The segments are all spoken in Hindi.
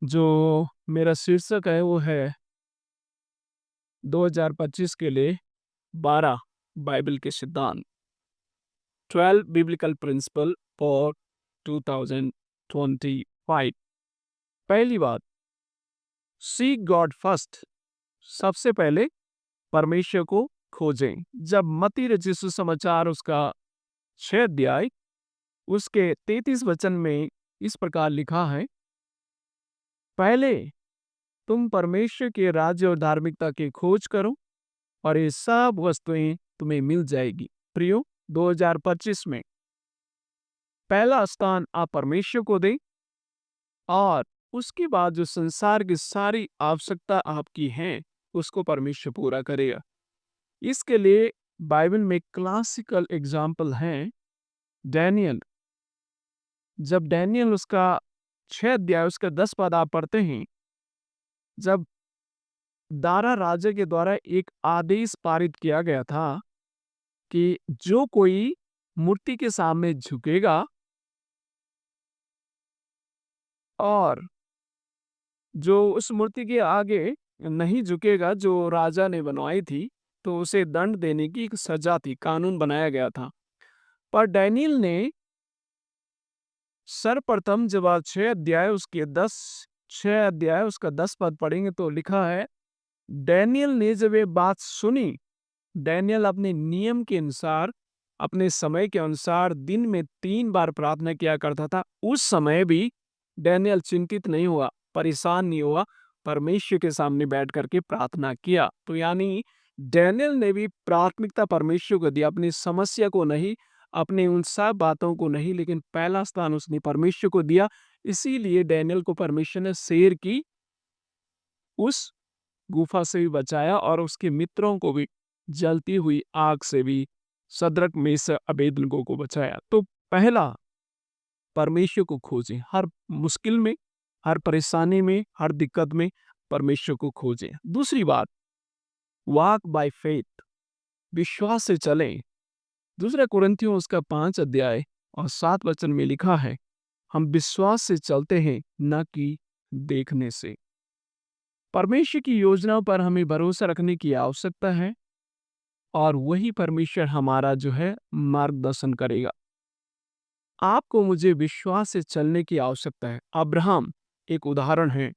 जो मेरा शीर्षक है वो है 2025 के लिए 12 बाइबल के सिद्धांत, 12 बिब्लिकल प्रिंसिपल फॉर 2025। पहली बात, सीक गॉड फर्स्ट। सबसे पहले परमेश्वर को खोजें। जब मत्ती रचित सुसमाचार उसका 6 अध्याय उसके 33 वचन में इस प्रकार लिखा है, पहले तुम परमेश्वर के राज्य और धार्मिकता की खोज करो और ये सब वस्तुएं तुम्हें मिल जाएगी। प्रियो, 2025 में पहला स्थान आप परमेश्वर को दें और उसके बाद जो संसार की सारी आवश्यकता आपकी है उसको परमेश्वर पूरा करेगा। इसके लिए बाइबल में क्लासिकल एग्जाम्पल है डैनियल। जब डैनियल उसका 6 अध्याय उसका 10 पद आप पढ़ते हैं, जब दारा राजा के द्वारा एक आदेश पारित किया गया था कि जो कोई मूर्ति के सामने झुकेगा और जो उस मूर्ति के आगे नहीं झुकेगा जो राजा ने बनवाई थी, तो उसे दंड देने की एक सजा थी, कानून बनाया गया था। पर डैनियल ने सर्वप्रथम जब आप 6 अध्याय उसका 10 पद पढ़ेंगे तो लिखा है, डैनियल ने जब ये बात सुनी, डैनियल अपने नियम के अनुसार अपने समय के अनुसार दिन में 3 बार प्रार्थना किया करता था। उस समय भी डैनियल चिंतित नहीं हुआ, परेशान नहीं हुआ, परमेश्वर के सामने बैठ करके प्रार्थना किया। तो यानी डैनियल ने भी प्राथमिकता परमेश्वर को दी, अपनी समस्या को नहीं, अपने उन सब बातों को नहीं, लेकिन पहला स्थान उसने परमेश्वर को दिया। इसीलिए डैनियल को परमेश्वर ने शेर की उस गुफा से भी बचाया और उसके मित्रों को भी जलती हुई आग से भी, सद्रक मेशक अबेदनगो को बचाया। तो पहला, परमेश्वर को खोजें। हर मुश्किल में, हर परेशानी में, हर दिक्कत में परमेश्वर को खोजें। दूसरी बात, वॉक बाय फेथ, विश्वास से चलें। दूसरा कुरिन्थियों उसका 5 अध्याय और 7 वचन में लिखा है, हम विश्वास से चलते हैं न कि देखने से। परमेश्वर की योजनाओं पर हमें भरोसा रखने की आवश्यकता है और वही परमेश्वर हमारा जो है मार्गदर्शन करेगा। आपको मुझे विश्वास से चलने की आवश्यकता है। अब्राहम एक उदाहरण है।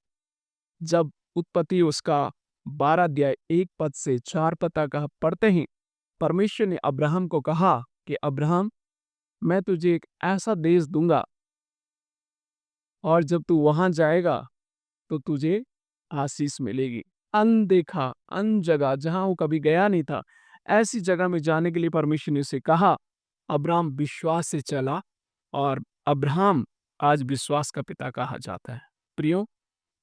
जब उत्पत्ति उसका 12 अध्याय 1 पद से 4 पद तक आप पढ़ते हैं, परमेश्वर ने अब्राहम को कहा कि अब्राहम, मैं तुझे एक ऐसा देश दूंगा और जब तू वहां जाएगा तो तुझे आशीष मिलेगी। अनदेखा, अन जगह जहां वो कभी गया नहीं था, ऐसी जगह में जाने के लिए परमेश्वर ने उसे कहा। अब्राहम विश्वास से चला और अब्राहम आज विश्वास का पिता कहा जाता है। प्रियो,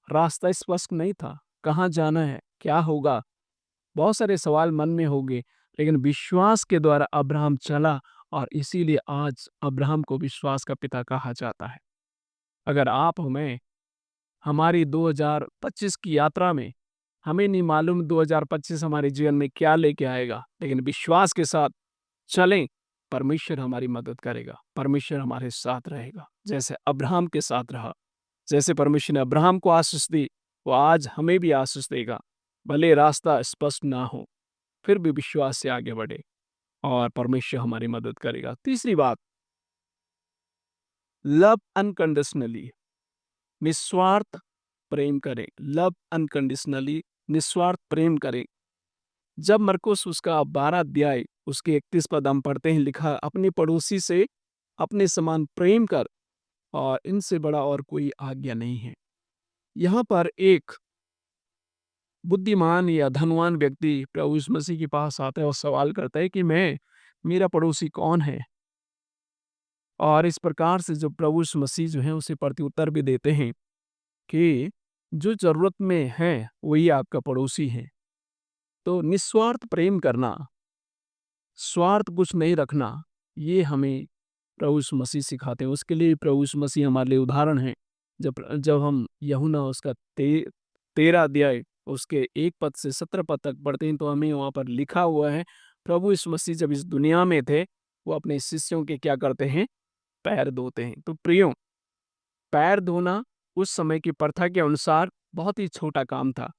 रास्ता स्पष्ट नहीं था, कहाँ जाना है, क्या होगा, बहुत सारे सवाल मन में होंगे, लेकिन विश्वास के द्वारा अब्राहम चला और इसीलिए आज अब्राहम को विश्वास का पिता कहा जाता है। अगर आप हमें हमारी 2025 की यात्रा में, हमें नहीं मालूम 2025 हमारे जीवन में क्या लेके आएगा, लेकिन विश्वास के साथ चलें, परमेश्वर हमारी मदद करेगा, परमेश्वर हमारे साथ रहेगा। जैसे अब्राहम के साथ रहा, जैसे परमेश्वर ने अब्राहम को आशीष दी, वो आज हमें भी आशीष देगा। भले रास्ता स्पष्ट ना हो, फिर भी विश्वास से आगे बढ़े और परमेश्वर हमारी मदद करेगा। तीसरी बात, लव अनकंडीशनली, निस्वार्थ प्रेम करें। लव अनकंडीशनली, निस्वार्थ प्रेम करें। जब मरकुस उसका 12 अध्याय उसके 31 पद हम पढ़ते हैं, लिखा, अपने पड़ोसी से अपने समान प्रेम कर और इनसे बड़ा और कोई आज्ञा नहीं है। यहाँ पर एक बुद्धिमान या धनवान व्यक्ति प्रभु यीशु मसीह के पास आता है और सवाल करता है कि मेरा पड़ोसी कौन है। और इस प्रकार से जो प्रभु यीशु मसीह जो है उसे प्रत्युत्तर भी देते हैं कि जो जरूरत में है वही आपका पड़ोसी है। तो निस्वार्थ प्रेम करना, स्वार्थ कुछ नहीं रखना, ये हमें प्रभु यीशु मसीह सिखाते हैं। उसके लिए प्रभु यीशु मसीह हमारे लिए उदाहरण है। जब जब हम यूहन्ना उसका 13 अध्याय उसके 1 पद से 17 पद तक पढ़ते हैं तो हमें वहाँ पर लिखा हुआ है, प्रभु यीशु मसीह जब इस दुनिया में थे, वो अपने शिष्यों के क्या करते हैं, पैर धोते हैं। तो प्रियो, पैर धोना उस समय की प्रथा के अनुसार बहुत ही छोटा काम था।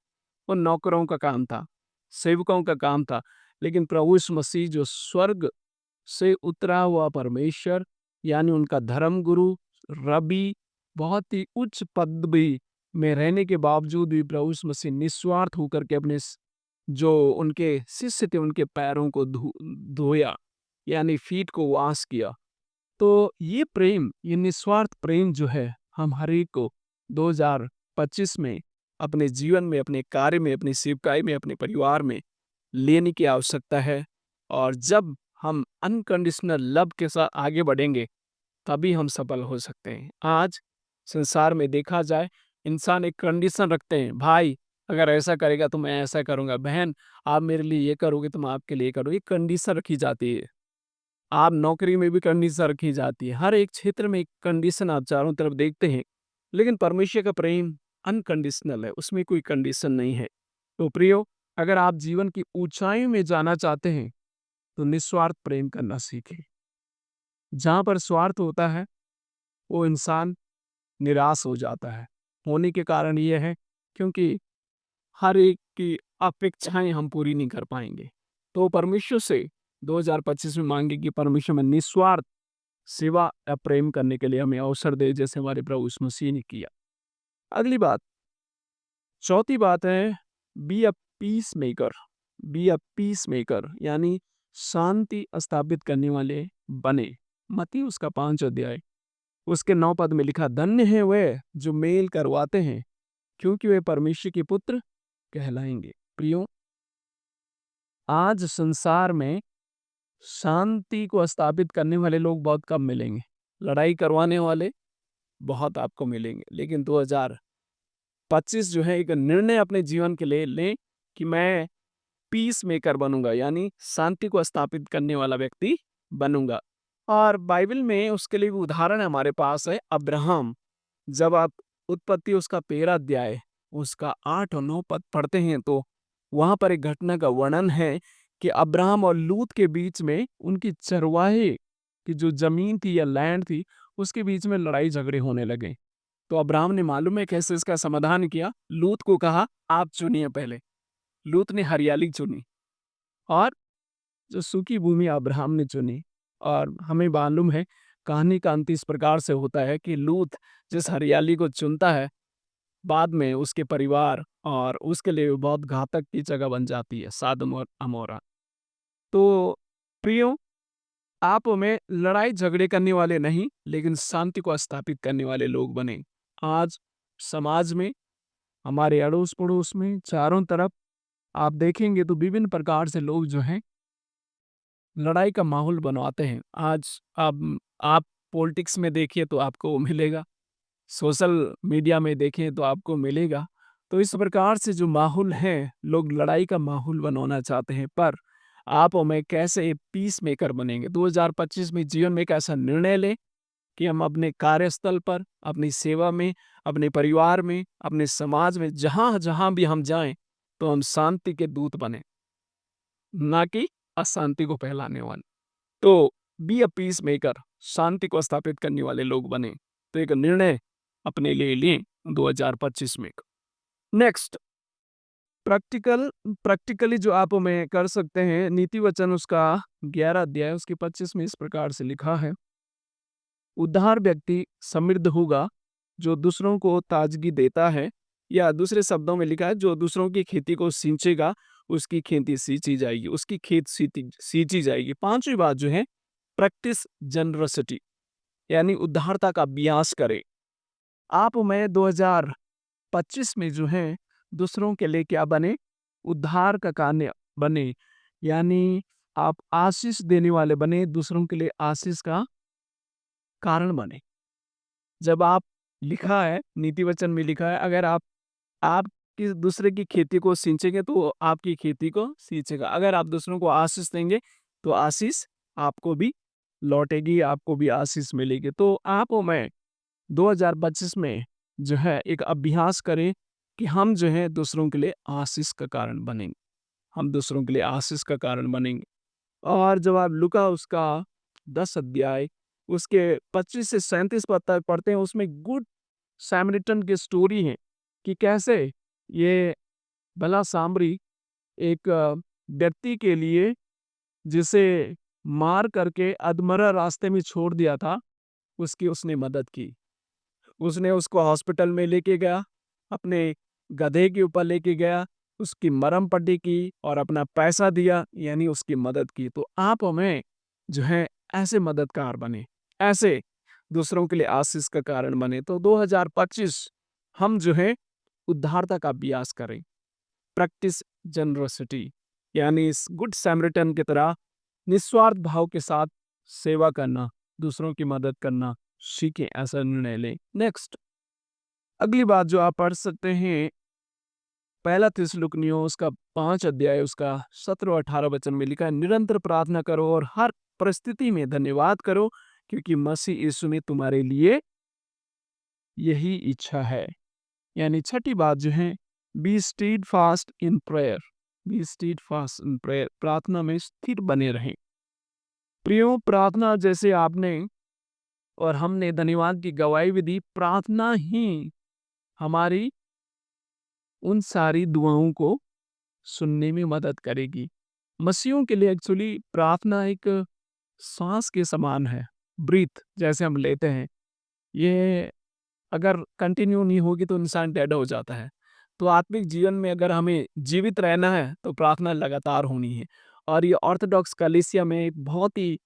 वो नौकरों का काम था, सेवकों का काम था। लेकिन प्रभु यीशु मसीह जो स्वर्ग से उतरा हुआ परमेश्वर, यानी उनका धर्म गुरु, रबी, बहुत ही उच्च पदवी में रहने के बावजूद भी प्रभु यीशु मसीह निस्वार्थ होकर के अपने जो उनके शिष्य थे उनके पैरों को धोया, यानी फीट को वॉश किया। तो ये प्रेम, ये निस्वार्थ प्रेम जो है, हम हर एक को 2025 में अपने जीवन में, अपने कार्य में, अपनी सेवकाई में, अपने परिवार में लेने की आवश्यकता है। और जब हम अनकंडीशनल लव के साथ आगे बढ़ेंगे, तभी हम सफल हो सकते हैं। आज संसार में देखा जाए, इंसान एक कंडीशन रखते हैं, भाई अगर ऐसा करेगा तो मैं ऐसा करूँगा, बहन आप मेरे लिए ये करोगे तो मैं आपके लिए करूँ, ये कंडीशन रखी जाती है। आप नौकरी में भी कंडीशन रखी जाती है, हर एक क्षेत्र में एक कंडीशन आप चारों तरफ देखते हैं। लेकिन परमेश्वर का प्रेम अनकंडीशनल है, उसमें कोई कंडीशन नहीं है। तो प्रियो, अगर आप जीवन की ऊंचाई में जाना चाहते हैं तो निस्वार्थ प्रेम करना सीखें। जहाँ पर स्वार्थ होता है वो इंसान निराश हो जाता है। होने के कारण ये है क्योंकि हर एक की अपेक्षाएं हम पूरी नहीं कर पाएंगे। तो परमेश्वर से 2025 में मांगे कि परमेश्वर में निस्वार्थ सेवा या प्रेम करने के लिए हमें अवसर दे, जैसे हमारे प्रभु यीशु मसीह ने किया। अगली बात, चौथी बात है, be a peace maker. Be a peace maker यानी शांति स्थापित करने वाले बने। मत्ती उसका 5 अध्याय उसके 9 पद में लिखा, धन्य है वे जो मेल करवाते हैं, क्योंकि वे परमेश्वर के पुत्र कहलाएंगे। प्रियो, आज संसार में शांति को स्थापित करने वाले लोग बहुत कम मिलेंगे। लड़ाई करवाने वाले बहुत आपको मिलेंगे। लेकिन 2025 जो है, एक निर्णय अपने जीवन के लिए लें कि मैं पीस मेकर बनूंगा, यानी शांति को स्थापित करने वाला व्यक्ति बनूंगा। और बाइबल में उसके लिए भी उदाहरण हमारे पास है, अब्राहम। जब आप उत्पत्ति उसका 13 अध्याय उसका 8 और 9 पद पढ़ते हैं तो वहां पर एक घटना का वर्णन है कि अब्राहम और लूत के बीच में, उनकी चरवाहे की जो जमीन थी या लैंड थी, उसके बीच में लड़ाई झगड़े होने लगे। तो अब्राहम ने मालूम है कैसे इसका समाधान किया, लूत को कहा आप चुनिए पहले। लूत ने हरियाली चुनी और जो सूखी भूमि अब्राहम ने चुनी। और हमें मालूम है कहानी का अंत इस प्रकार से होता है कि लूत जिस हरियाली को चुनता है, बाद में उसके परिवार और उसके लिए बहुत घातक की जगह बन जाती है, सादम और अमोरा। तो प्रियो, आप में लड़ाई झगड़े करने वाले नहीं, लेकिन शांति को स्थापित करने वाले लोग बने। आज समाज में, हमारे अड़ोस पड़ोस में, चारों तरफ आप देखेंगे तो विभिन्न प्रकार से लोग जो हैं लड़ाई का माहौल बनवाते हैं। आज आप पॉलिटिक्स में देखिए तो आपको मिलेगा, सोशल मीडिया में देखें तो आपको मिलेगा। तो इस प्रकार से जो माहौल है, लोग लड़ाई का माहौल बनवाना चाहते हैं। पर आप और मैं कैसे पीस मेकर बनेंगे? 2025 में जीवन में एक ऐसा निर्णय लें कि हम अपने कार्यस्थल पर, अपनी सेवा में, अपने परिवार में, अपने समाज में, जहाँ जहाँ भी हम जाएं, तो हम शांति के दूत बने, ना कि अशांति को फैलाने वाले। तो बी अ पीस मेकर, शांति को स्थापित करने वाले लोग बने। तो एक निर्णय अपने लिए लें 2025 में। नेक्स्ट, प्रैक्टिकली जो आप में कर सकते हैं, नीति वचन उसका 11 अध्याय उसके 25 में इस प्रकार से लिखा है, उद्धार व्यक्ति समृद्ध होगा जो दूसरों को ताजगी देता है, या दूसरे शब्दों में लिखा है, जो दूसरों की खेती को सींचेगा उसकी खेती सींची जाएगी, उसकी खेत सींची जाएगी। पांचवी बात जो है, प्रैक्टिस जनरसिटी, यानी उदारता का अभ्यास करें। आप मैं 2025 में जो है दूसरों के लिए क्या बने? उद्धार का कार्य बने, यानी आप आशीष देने वाले बने, दूसरों के लिए आशीष का कारण बने। जब आप, लिखा है नीति वचन में लिखा है, अगर आप किस दूसरे की खेती को सींचेंगे तो वो आपकी खेती को सींचेगा। अगर आप दूसरों को आशीष देंगे तो आशीष आपको भी लौटेगी, आपको भी आशीष मिलेगी। तो आप और मैं 2025 में जो है एक अभ्यास करें कि हम जो है दूसरों के लिए आशीष का कारण बनेंगे। हम दूसरों के लिए आशीष का कारण बनेंगे। और जब आप लूका उसका 10 अध्याय उसके 25 से 37 पद तक पढ़ते हैं, उसमें गुड सैमरिटन की स्टोरी है कि कैसे ये भला सामरी एक व्यक्ति के लिए जिसे मार करके अधमरा रास्ते में छोड़ दिया था, उसकी उसने मदद की। उसने उसको हॉस्पिटल में लेके गया, अपने गधे के ऊपर लेके गया, उसकी मरहम पट्टी की और अपना पैसा दिया, यानी उसकी मदद की। तो आप हमें जो है ऐसे मददगार बने, ऐसे दूसरों के लिए आशीष का कारण बने। तो 2025 हम जो है उदारता का अभ्यास करें, प्रैक्टिस जनरसिटी, यानी इस गुड सैमरिटन की तरह निस्वार्थ भाव के साथ सेवा करना, दूसरों की मदद करना सीखें, ऐसा निर्णय लें। नेक्स्ट, अगली बात जो आप पढ़ सकते हैं, पहला थिस्सलुनीयों उसका 5 अध्याय उसका 17 और 18 वचन में लिखा है, निरंतर प्रार्थना करो और हर परिस्थिति में धन्यवाद करो, क्योंकि मसीह यीशु में तुम्हारे लिए यही इच्छा है। यानी छठी बात जो है, be steadfast in prayer, be steadfast in prayer, प्रार्थना में स्थिर बने रहें। प्रियो, प्रार्थना जैसे आपने और हमने धन्यवाद की गवाही भी दी, प्रार्थना ही हमारी उन सारी दुआओं को सुनने में मदद करेगी। मसीहों के लिए एक्चुअली प्रार्थना एक सांस के समान है, ब्रीथ जैसे हम लेते हैं, ये अगर कंटिन्यू नहीं होगी तो इंसान डेड हो जाता है। तो आत्मिक जीवन में अगर हमें जीवित रहना है तो प्रार्थना लगातार होनी है। और ये ऑर्थोडॉक्स कलीसिया में एक बहुत ही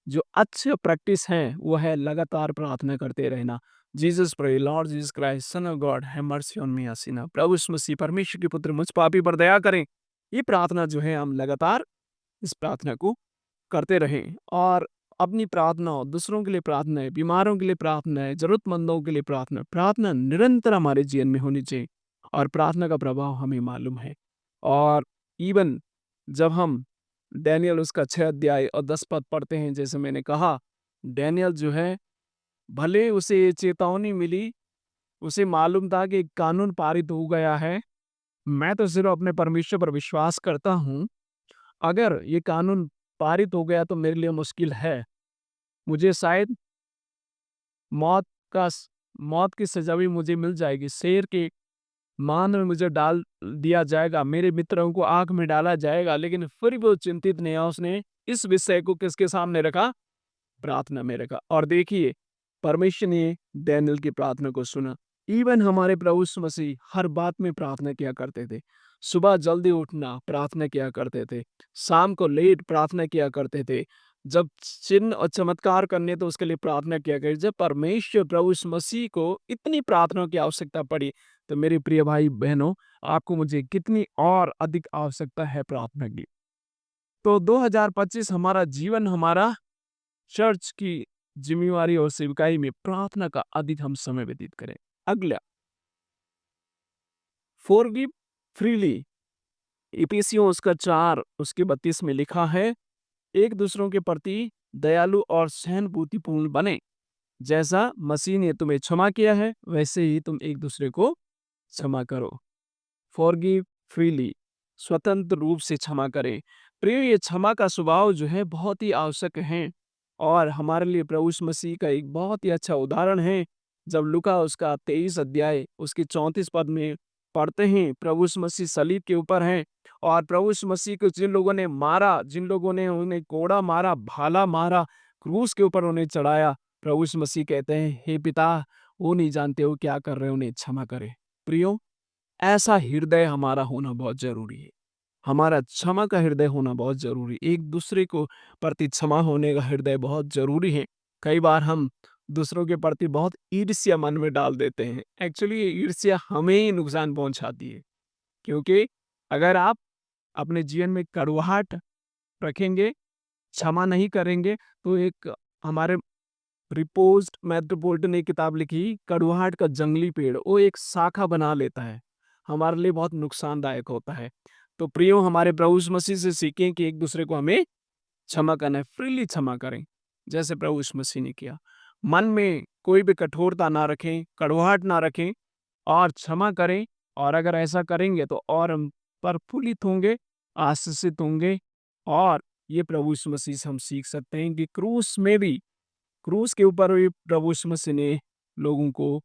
जो अच्छे प्रैक्टिस हैं वो है लगातार प्रार्थना करते रहना। Jesus pray, Lord Jesus Christ son of God have mercy on me a sinner, प्रभु यीशु मसीह परमेश्वर के पुत्र मुझ पापी पर दया करें। ये प्रार्थना जो है हम लगातार इस प्रार्थना को करते रहें और अपनी प्रार्थना और दूसरों के लिए प्रार्थना है, बीमारों के लिए प्रार्थना है, जरूरतमंदों के लिए प्रार्थना, प्रार्थना निरंतर हमारे जीवन में होनी चाहिए और प्रार्थना का प्रभाव हमें मालूम है। और इवन जब हम डैनियल उसका 6 अध्याय और 10 पद पढ़ते हैं, जैसे मैंने कहा, डैनियल जो है भले उसे ये चेतावनी मिली, उसे मालूम था कि एक कानून पारित हो गया है, मैं तो सिर्फ अपने परमेश्वर पर विश्वास करता हूँ, अगर ये कानून पारित हो गया तो मेरे लिए मुश्किल है, मुझे शायद मौत का स मौत की सज़ा भी मुझे मिल जाएगी, शेर के मान में मुझे डाल दिया जाएगा, मेरे मित्रों को आग में डाला जाएगा, लेकिन फिर भी वो चिंतित नहीं हुआ, उसने इस विषय को किसके सामने रखा? प्रार्थना में रखा। और देखिए, परमेश्वर ने डैनियल की प्रार्थना को सुना। इवन हमारे प्रभु यीशु मसीह हर बात में प्रार्थना किया करते थे। सुबह जल्दी उठना, प्रार्थना किया करते थे, शाम को लेट प्रार्थना किया करते थे, जब चिन्ह और चमत्कार करने तो उसके लिए प्रार्थना किया करते। जब परमेश्वर प्रभु यीशु मसीह को इतनी प्रार्थना की आवश्यकता पड़ी, तो मेरे प्रिय भाई बहनों, आपको मुझे कितनी और अधिक आवश्यकता है प्रार्थना की। तो 2025 हमारा जीवन, हमारा चर्च की जिम्मेवारी और सेवकाई में प्रार्थना का अधिक हम समय व्यतीत करें। अगला, फॉरगिव फ्रीली, इफिसियों उसका 4 उसके 32 में लिखा है, एक दूसरों के प्रति दयालु और सहानुभूतिपूर्ण बने, जैसा मसीह ने तुम्हें क्षमा किया है वैसे ही तुम एक दूसरे को क्षमा करो। फॉरगिव फ्रीली, स्वतंत्र रूप से क्षमा करें। प्रिय, ये क्षमा का स्वभाव जो है बहुत ही आवश्यक है और हमारे लिए प्रभु यीशु मसीह का एक बहुत ही अच्छा उदाहरण है। जब लूका उसका 23 अध्याय उसके 34 पद में पढ़ते हैं, प्रभु यीशु मसीह सलीब के ऊपर हैं और प्रभु यीशु मसीह को जिन लोगों ने मारा, जिन लोगों ने उन्हें कोड़ा मारा, भाला मारा, क्रूस के ऊपर उन्हें चढ़ाया, प्रभु यीशु मसीह कहते हैं, हे पिता, वो नहीं जानते हो क्या कर रहे हो, उन्हें क्षमा करे। प्रियो, ऐसा हृदय हमारा होना बहुत जरूरी है। हमारा क्षमा का हृदय होना बहुत जरूरी, एक दूसरे को प्रति क्षमा होने का हृदय बहुत जरूरी है। कई बार हम दूसरों के प्रति बहुत ईर्ष्या मन में डाल देते हैं। एक्चुअली ये ईर्ष्या हमें ही नुकसान पहुंचाती है, क्योंकि अगर आप अपने जीवन में कड़वाहट रखेंगे, क्षमा नहीं करेंगे, तो एक हमारे रिपोज्ड मेट्रोपोलिटन ने किताब लिखी, कड़वाहट का जंगली पेड़ वो एक शाखा बना लेता है, हमारे लिए बहुत नुकसानदायक होता है। तो प्रियो, हमारे प्रभु यीशु मसीह से सीखें कि एक दूसरे को हमें क्षमा करना है, फ्रीली क्षमा करें, जैसे प्रभु यीशु मसीह ने किया। मन में कोई भी कठोरता ना रखें, कड़वाहट ना रखें और क्षमा करें। और अगर ऐसा करेंगे तो और हम प्रफुल्लित होंगे, आशीषित होंगे। और ये प्रभु यीशु मसीह से हम सीख सकते हैं कि क्रूस में भी, क्रूस के ऊपर भी प्रभु यीशु मसीह ने लोगों को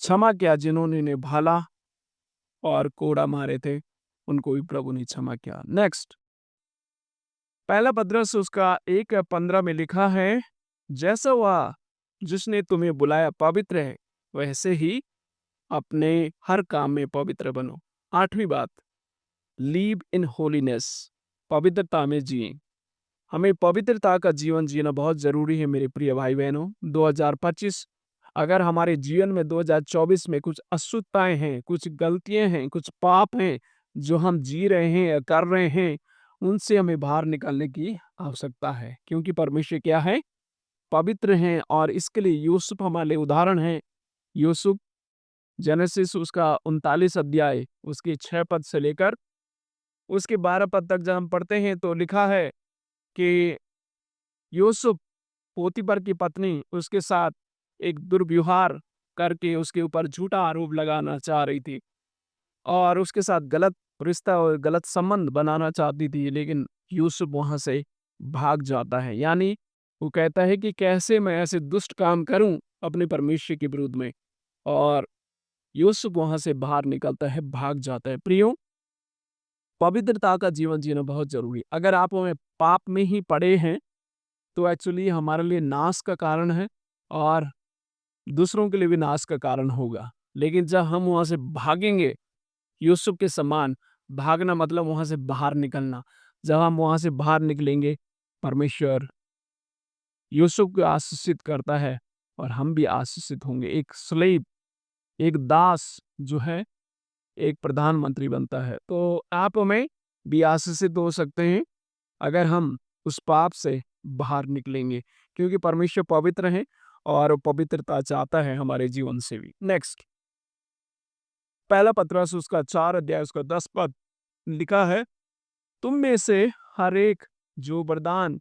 क्षमा किया जिन्होंने इन्हें भाला और कोड़ा मारे थे, उनको भी प्रभु ने क्षमा किया। नेक्स्ट, पहला पत्रस उसका 1:15 में लिखा है, जैसा वह जिसने तुम्हें बुलाया पवित्र है, वैसे ही अपने हर काम में पवित्र बनो। 8वीं बात, लीव इन होलीनेस, पवित्रता में जिए। हमें पवित्रता का जीवन जीना बहुत जरूरी है मेरे प्रिय भाई बहनों। 2025 अगर हमारे जीवन में 2024 में कुछ अशुद्धताएं हैं, कुछ गलतियां हैं, कुछ पाप हैं जो हम जी रहे हैं या कर रहे हैं, उनसे हमें बाहर निकलने की आवश्यकता है, क्योंकि परमेश्वर क्या है, पवित्र हैं। और इसके लिए यूसुफ हमारे लिए उदाहरण है। यूसुफ, जेनेसिस उसका 39 अध्याय उसके 6 पद से लेकर उसके 12 पद तक जब हम पढ़ते हैं तो लिखा है कि यूसुफ पोतीपर की पत्नी उसके साथ एक दुर्व्यवहार करके उसके ऊपर झूठा आरोप लगाना चाह रही थी और उसके साथ गलत रिश्ता और गलत संबंध बनाना चाहती थी, लेकिन यूसुफ वहां से भाग जाता है। यानी वो कहता है कि कैसे मैं ऐसे दुष्ट काम करूं अपने परमेश्वर के विरुद्ध में, और यूसुफ वहां से बाहर निकलता है, भाग जाता है। प्रियो, पवित्रता का जीवन जीना बहुत जरूरी है। अगर आप हमें पाप में ही पड़े हैं तो एक्चुअली हमारे लिए नाश का कारण है और दूसरों के लिए भी नाश का कारण होगा। लेकिन जब हम वहां से भागेंगे, यूसुफ के समान भागना मतलब वहां से बाहर निकलना, जब हम वहां से बाहर निकलेंगे, परमेश्वर यूसुफ को आशीषित करता है और हम भी आशीषित होंगे। एक स्लेव, एक दास जो है, एक प्रधानमंत्री बनता है। तो आप में भी आशीषित हो सकते हैं अगर हम उस पाप से बाहर निकलेंगे, क्योंकि परमेश्वर पवित्र है और पवित्रता चाहता है हमारे जीवन से भी। नेक्स्ट, पहला पत्रस उसका 4 अध्याय उसका 10 पद लिखा है, तुम में से हर एक जो वरदान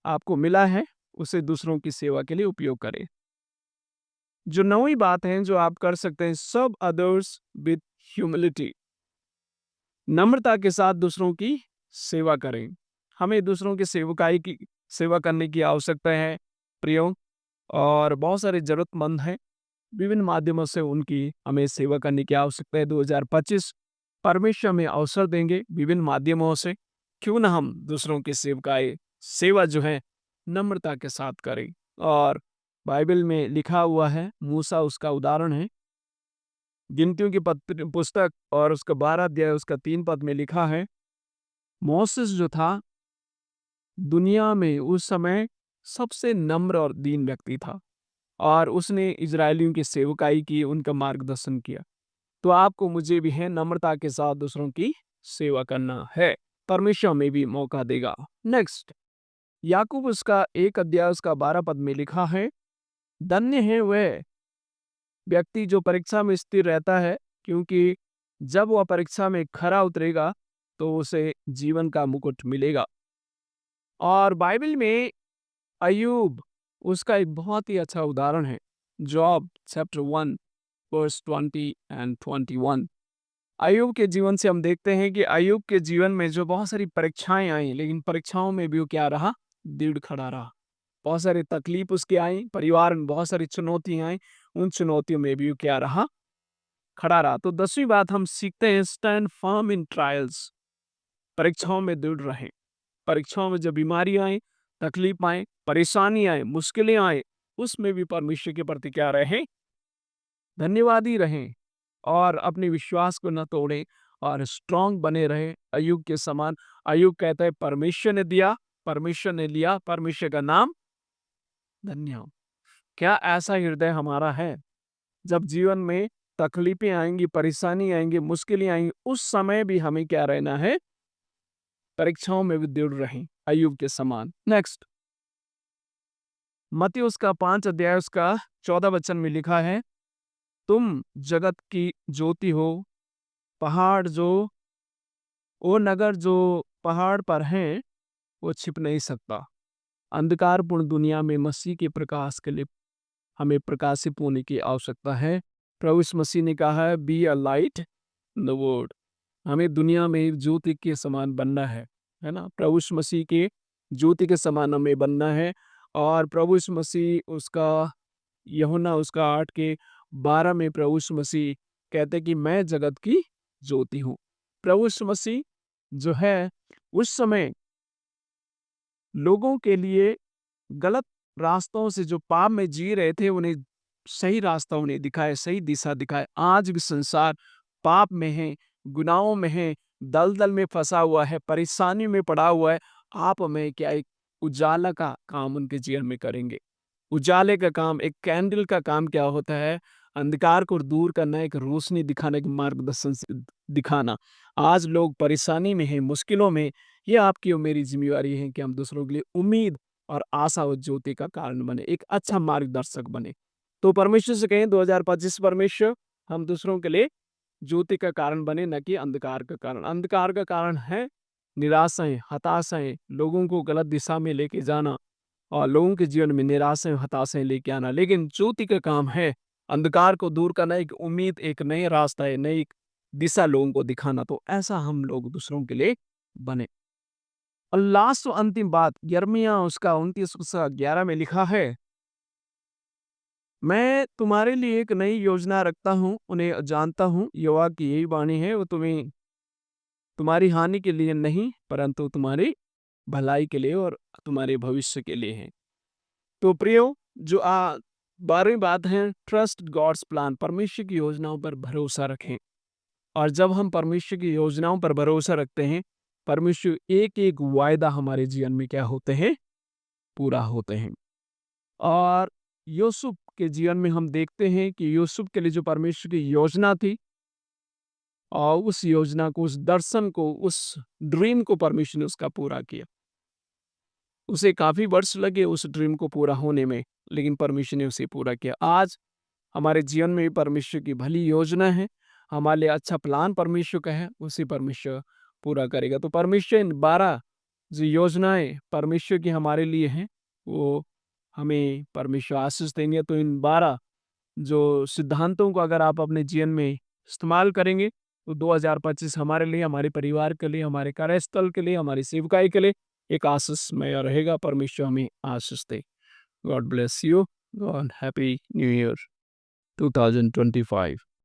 आपको मिला है उसे दूसरों की सेवा के लिए उपयोग करें। जो नौवीं बात है जो आप कर सकते हैं, सर्व अदर्स विद ह्यूमिलिटी, नम्रता के साथ दूसरों की सेवा करें। हमें दूसरों की सेवकाई की सेवा करने की आवश्यकता है प्रियो, और बहुत सारे जरूरतमंद हैं, विभिन्न माध्यमों से उनकी हमें सेवा करने की आवश्यकता है। 2025 परमेश्वर हमें अवसर देंगे विभिन्न माध्यमों से, क्यों ना हम दूसरों की सेवकाई सेवा जो है नम्रता के साथ करें। और बाइबल में लिखा हुआ है, मूसा उसका उदाहरण है। गिनतियों की पुस्तक और उसका 12 अध्याय उसका 3 पद में लिखा है, मोसेस जो था दुनिया में उस समय सबसे नम्र और दीन व्यक्ति था और उसने इजरायलियों की सेवकाई की, उनका मार्गदर्शन किया। तो आपको मुझे भी है नम्रता के साथ दूसरों की सेवा करना है, परमेश्वर में भी मौका देगा। नेक्स्ट, याकूब उसका 1 अध्याय उसका 12 पद में लिखा है, धन्य है वह व्यक्ति जो परीक्षा में स्थिर रहता है, क्योंकि जब वह परीक्षा में खरा उतरेगा तो उसे जीवन का मुकुट मिलेगा। और बाइबल में अयूब उसका एक बहुत ही अच्छा उदाहरण है। Job chapter 1 verse 20 and 21। Ayub के जीवन से हम देखते हैं कि अयूब के जीवन में जो बहुत सारी परीक्षाएं आई, लेकिन परीक्षाओं में भी वो क्या रहा, दृढ़ खड़ा रहा। बहुत सारी तकलीफ उसकी आई, परिवार में बहुत सारी चुनौतियां आई, उन चुनौतियों में भी वो क्या रहा, खड़ा रहा। तो 10वीं बात हम सीखते हैं, स्टैंड फर्म इन ट्रायल्स, परीक्षाओं में दृढ़ रहें। परीक्षाओं में जब बीमारी आए, तकलीफ आए, परेशानी आए, मुश्किलें आए, उसमें भी परमेश्वर के प्रति क्या रहें, धन्यवादी रहें और अपने विश्वास को न तोड़ें और स्ट्रांग बने रहे अय्यूब के समान। अय्यूब कहता है, परमेश्वर ने दिया, परमेश्वर ने लिया, परमेश्वर का नाम धन्य हो। क्या ऐसा हृदय हमारा है? जब जीवन में तकलीफें आएंगी, परेशानी आएंगी, मुश्किलें आएंगी, उस समय भी हमें क्या रहना है, परीक्षाओं में भी दृढ़ रहें अय्यूब के समान। नेक्स्ट, मत्ती उसका 5 अध्याय उसका 14 वचन में लिखा है, तुम जगत की ज्योति हो। पहाड़ जो वो नगर जो पहाड़ पर है वो छिप नहीं सकता। अंधकारपूर्ण दुनिया में मसीह के प्रकाश के लिए हमें प्रकाशित होने की आवश्यकता है। प्रभु यीशु मसीह ने कहा है, be a light in the world. हमें दुनिया में ज्योति के समान बनना है ना। प्रभु यीशु मसीह के ज्योति के समान हमें बनना है। और प्रभु यीशु मसीह उसका यूहन्ना उसका 8 के 12 में प्रभु यीशु मसीह कहते कि मैं जगत की ज्योति हूँ। प्रभु यीशु मसीह जो है उस समय लोगों के लिए गलत रास्तों से जो पाप में जी रहे थे उन्हें सही रास्ता उन्हें दिखाए, सही दिशा दिखाए। आज भी संसार पाप में है, गुनाहों में है, दलदल में फंसा हुआ है, परेशानी में पड़ा हुआ है। आप हमें क्या एक उजाला का काम उनके जीवन में करेंगे। उजाले का काम, एक कैंडल का काम क्या होता है? अंधकार को दूर करना, एक रोशनी दिखाना, एक मार्गदर्शन से दिखाना। आज लोग परेशानी में हैं, मुश्किलों में, ये आपकी और मेरी ज़िम्मेवारी है कि हम दूसरों के लिए उम्मीद और आशा और ज्योति का कारण बने, एक अच्छा मार्गदर्शक बने। तो परमेश्वर से कहें 2025 परमेश्वर हम दूसरों के लिए ज्योति का कारण बने, न कि अंधकार का कारण। अंधकार का कारण है निराशाएँ, हताशाएँ, लोगों को गलत दिशा में लेके जाना और लोगों के जीवन में निराशाएँ, हताशाएँ लेके आना। लेकिन ज्योति का काम है अंधकार को दूर करना, एक उम्मीद, एक नए रास्ता, एक नई दिशा लोगों को दिखाना। तो ऐसा हम लोग दूसरों के लिए बने। और लास्ट और अंतिम बात यिर्मयाह उसका 29 उसका 11 में लिखा है, मैं तुम्हारे लिए एक नई योजना रखता हूँ, उन्हें जानता हूँ। यहोवा की यही वाणी है, वो तुम्हारी हानि के लिए नहीं, परंतु तुम्हारी भलाई के लिए और तुम्हारे भविष्य के लिए है। तो प्रियो, जो 12वीं बात है, ट्रस्ट गॉड्स प्लान, परमेश्वर की योजनाओं पर भरोसा रखें। और जब हम परमेश्वर की योजनाओं पर भरोसा रखते हैं, परमेश्वर एक-एक वायदा हमारे जीवन में क्या होते हैं? पूरा होते हैं। और यूसुफ के जीवन में हम देखते हैं कि यूसुफ के लिए जो परमेश्वर की योजना थी और उस योजना को, उस दर्शन को, उस ड्रीम को परमेश्वर ने उसका पूरा किया। उसे काफ़ी वर्ष लगे उस ड्रीम को पूरा होने में, लेकिन परमेश्वर ने उसे पूरा किया। आज हमारे जीवन में भी परमेश्वर की भली योजना है, हमारे लिए अच्छा प्लान परमेश्वर का है, उसे परमेश्वर पूरा करेगा। तो परमेश्वर इन 12 जो योजनाएँ परमेश्वर की हमारे लिए हैं, वो हमें परमेश्वर आशीष देंगे। तो इन 12 जो सिद्धांतों को अगर आप अपने जीवन में इस्तेमाल करेंगे, तो 2025 हमारे लिए, हमारे परिवार के लिए, हमारे कार्यस्थल के लिए, हमारी सेवकाई के लिए एक आशीषमय रहेगा। परमेश्वर हमें आशीष दे। God bless you. God happy new year 2025।